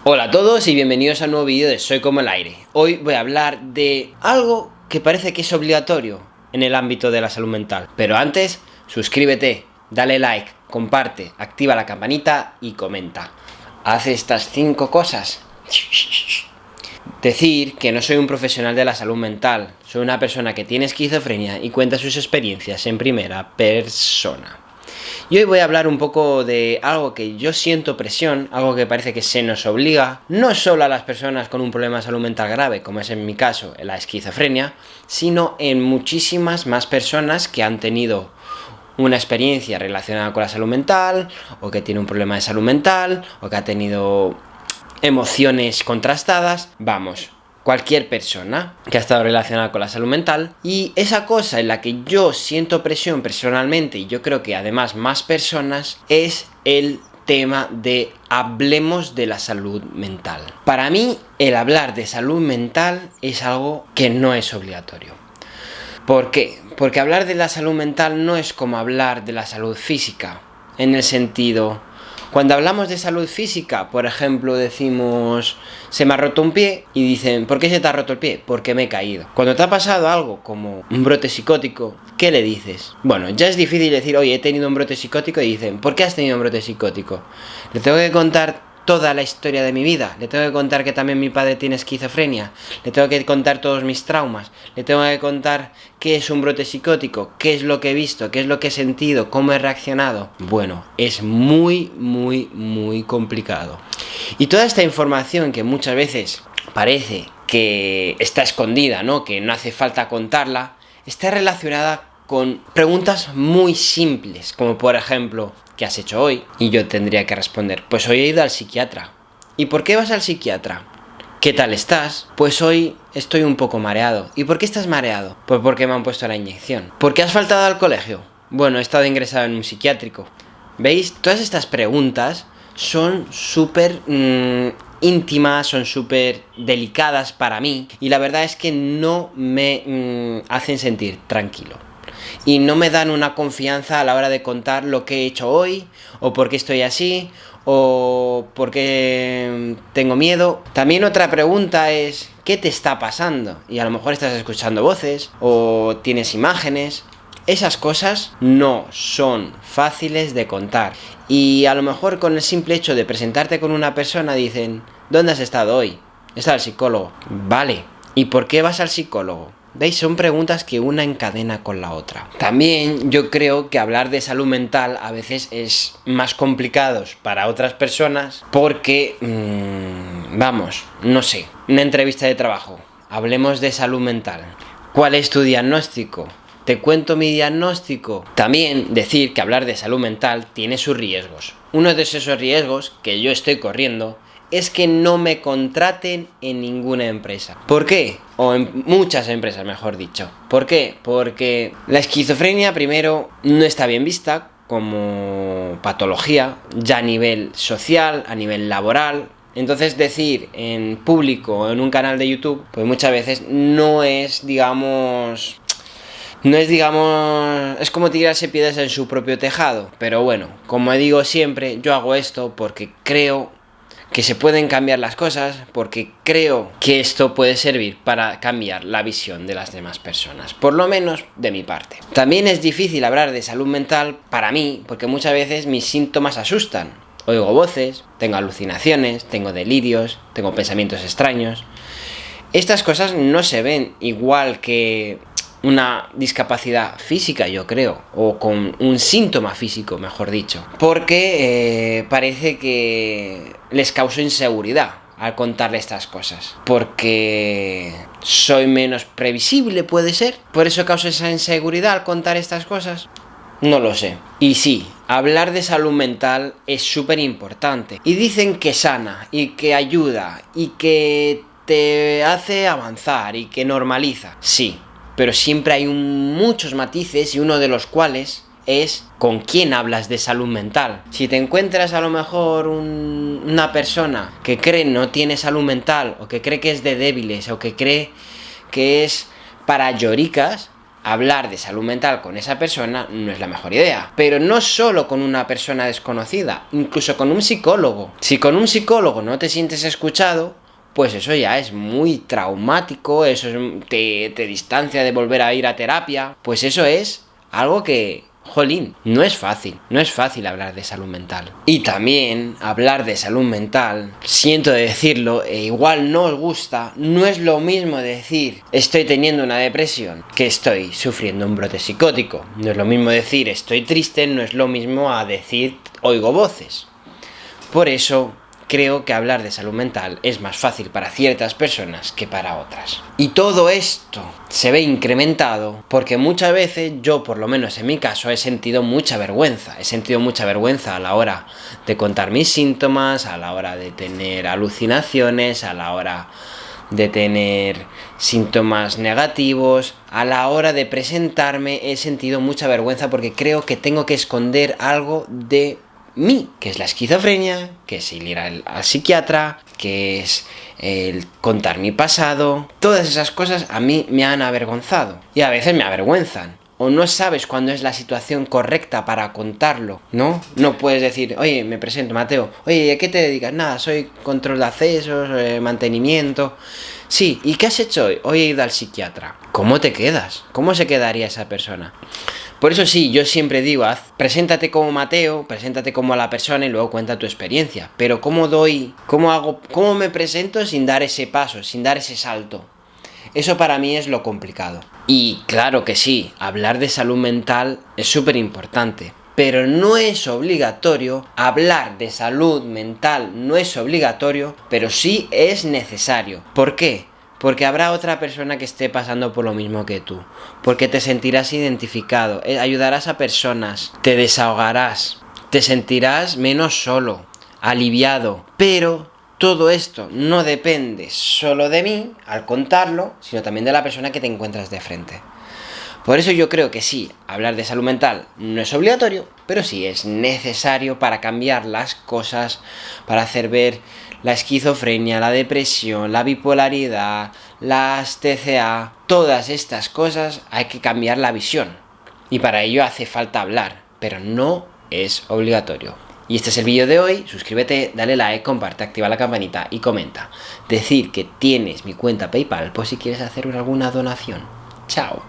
Hola a todos y bienvenidos a un nuevo vídeo de Soy como el aire. Hoy voy a hablar de algo que parece que es obligatorio en el ámbito de la salud mental. Pero antes, suscríbete, dale like, comparte, activa la campanita y comenta. Haz estas 5 cosas. Decir que no soy un profesional de la salud mental. Soy una persona que tiene esquizofrenia y cuenta sus experiencias en primera persona. Y hoy voy a hablar un poco de algo que yo siento presión, algo que parece que se nos obliga, no solo a las personas con un problema de salud mental grave, como es en mi caso, la esquizofrenia, sino en muchísimas más personas que han tenido una experiencia relacionada con la salud mental, o que tiene un problema de salud mental, o que ha tenido emociones contrastadas, vamos, cualquier persona que ha estado relacionada con la salud mental. Y esa cosa en la que yo siento presión personalmente, y yo creo que además más personas, es el tema de hablemos de la salud mental. Para mí, el hablar de salud mental es algo que no es obligatorio. ¿Por qué? Porque hablar de la salud mental no es como hablar de la salud física, en el sentido... Cuando hablamos de salud física, por ejemplo, decimos, se me ha roto un pie, y dicen, ¿por qué se te ha roto el pie? Porque me he caído. Cuando te ha pasado algo como un brote psicótico, ¿qué le dices? Bueno, ya es difícil decir, oye, he tenido un brote psicótico, y dicen, ¿por qué has tenido un brote psicótico? Le tengo que contar toda la historia de mi vida, le tengo que contar que también mi padre tiene esquizofrenia, le tengo que contar todos mis traumas, le tengo que contar qué es un brote psicótico, qué es lo que he visto, qué es lo que he sentido, cómo he reaccionado. Bueno, es muy complicado. Y toda esta información que muchas veces parece que está escondida, ¿no? Que no hace falta contarla, está relacionada con preguntas muy simples, como por ejemplo, ¿qué has hecho hoy? Y yo tendría que responder, pues hoy he ido al psiquiatra. ¿Y por qué vas al psiquiatra? ¿Qué tal estás? Pues hoy estoy un poco mareado. ¿Y por qué estás mareado? Pues porque me han puesto la inyección. ¿Por qué has faltado al colegio? Bueno, he estado ingresado en un psiquiátrico. ¿Veis? Todas estas preguntas son súper íntimas, son súper delicadas para mí, y la verdad es que no me hacen sentir tranquilo. Y no me dan una confianza a la hora de contar lo que he hecho hoy, o por qué estoy así, o por qué tengo miedo. También otra pregunta es, ¿qué te está pasando? Y a lo mejor estás escuchando voces, o tienes imágenes. Esas cosas no son fáciles de contar. Y a lo mejor con el simple hecho de presentarte con una persona dicen, ¿dónde has estado hoy? He estado al psicólogo. Vale. ¿Y por qué vas al psicólogo? ¿Veis? Son preguntas que una encadena con la otra. También yo creo que hablar de salud mental a veces es más complicado para otras personas porque, vamos, no sé, una entrevista de trabajo, hablemos de salud mental. ¿Cuál es tu diagnóstico? ¿Te cuento mi diagnóstico? También decir que hablar de salud mental tiene sus riesgos. Uno de esos riesgos que yo estoy corriendo es que no me contraten en ninguna empresa. ¿Por qué? O en muchas empresas, mejor dicho. ¿Por qué? Porque la esquizofrenia, primero, no está bien vista como patología, ya a nivel social, a nivel laboral. Entonces decir en público o en un canal de YouTube, pues muchas veces no es, digamos... es como tirarse piedras en su propio tejado. Pero bueno, como digo siempre, yo hago esto porque creo que se pueden cambiar las cosas, porque creo que esto puede servir para cambiar la visión de las demás personas, por lo menos de mi parte. También es difícil hablar de salud mental para mí, porque muchas veces mis síntomas asustan. Oigo voces, tengo alucinaciones, tengo delirios, tengo pensamientos extraños. Estas cosas no se ven igual que una discapacidad física, yo creo, o con un síntoma físico, mejor dicho, porque parece que les causo inseguridad al contarle estas cosas, porque soy menos previsible, puede ser, por eso causo esa inseguridad al contar estas cosas. No lo sé. Y sí, hablar de salud mental es súper importante, y dicen que sana, y que ayuda, y que te hace avanzar, y que normaliza. Sí, pero siempre hay muchos matices, y uno de los cuales es con quién hablas de salud mental. Si te encuentras a lo mejor una persona que cree no tiene salud mental, o que cree que es de débiles, o que cree que es para lloricas, hablar de salud mental con esa persona no es la mejor idea. Pero no solo con una persona desconocida, incluso con un psicólogo. Si con un psicólogo no te sientes escuchado, pues eso ya es muy traumático, te distancia de volver a ir a terapia, pues eso es algo que, jolín, no es fácil hablar de salud mental. Y también hablar de salud mental, siento decirlo, e igual no os gusta, no es lo mismo decir estoy teniendo una depresión que estoy sufriendo un brote psicótico. No es lo mismo decir estoy triste, no es lo mismo a decir oigo voces. Por eso creo que hablar de salud mental es más fácil para ciertas personas que para otras. Y todo esto se ve incrementado porque muchas veces yo, por lo menos en mi caso, he sentido mucha vergüenza. He sentido mucha vergüenza a la hora de contar mis síntomas, a la hora de tener alucinaciones, a la hora de tener síntomas negativos, a la hora de presentarme he sentido mucha vergüenza porque creo que tengo que esconder algo de mí, que es la esquizofrenia, que es el ir al psiquiatra, que es el contar mi pasado. Todas esas cosas a mí me han avergonzado y a veces me avergüenzan. O no sabes cuándo es la situación correcta para contarlo, ¿no? No puedes decir, oye, me presento, Mateo. Oye, ¿a qué te dedicas? Nada, soy control de accesos, mantenimiento. Sí, ¿y qué has hecho hoy? Hoy he ido al psiquiatra. ¿Cómo te quedas? ¿Cómo se quedaría esa persona? Por eso sí, yo siempre digo, preséntate como Mateo, preséntate como la persona y luego cuenta tu experiencia. Pero ¿cómo me presento sin dar ese paso, sin dar ese salto? Eso para mí es lo complicado. Y claro que sí, hablar de salud mental es súper importante. Pero no es obligatorio, hablar de salud mental no es obligatorio, pero sí es necesario. ¿Por qué? Porque habrá otra persona que esté pasando por lo mismo que tú. Porque te sentirás identificado, ayudarás a personas, te desahogarás, te sentirás menos solo, aliviado. Pero todo esto no depende solo de mí al contarlo, sino también de la persona que te encuentras de frente. Por eso yo creo que sí, hablar de salud mental no es obligatorio, pero sí es necesario para cambiar las cosas, para hacer ver la esquizofrenia, la depresión, la bipolaridad, las TCA, todas estas cosas hay que cambiar la visión. Y para ello hace falta hablar, pero no es obligatorio. Y este es el vídeo de hoy, suscríbete, dale like, comparte, activa la campanita y comenta. Decir que tienes mi cuenta PayPal por si quieres hacer alguna donación. Chao.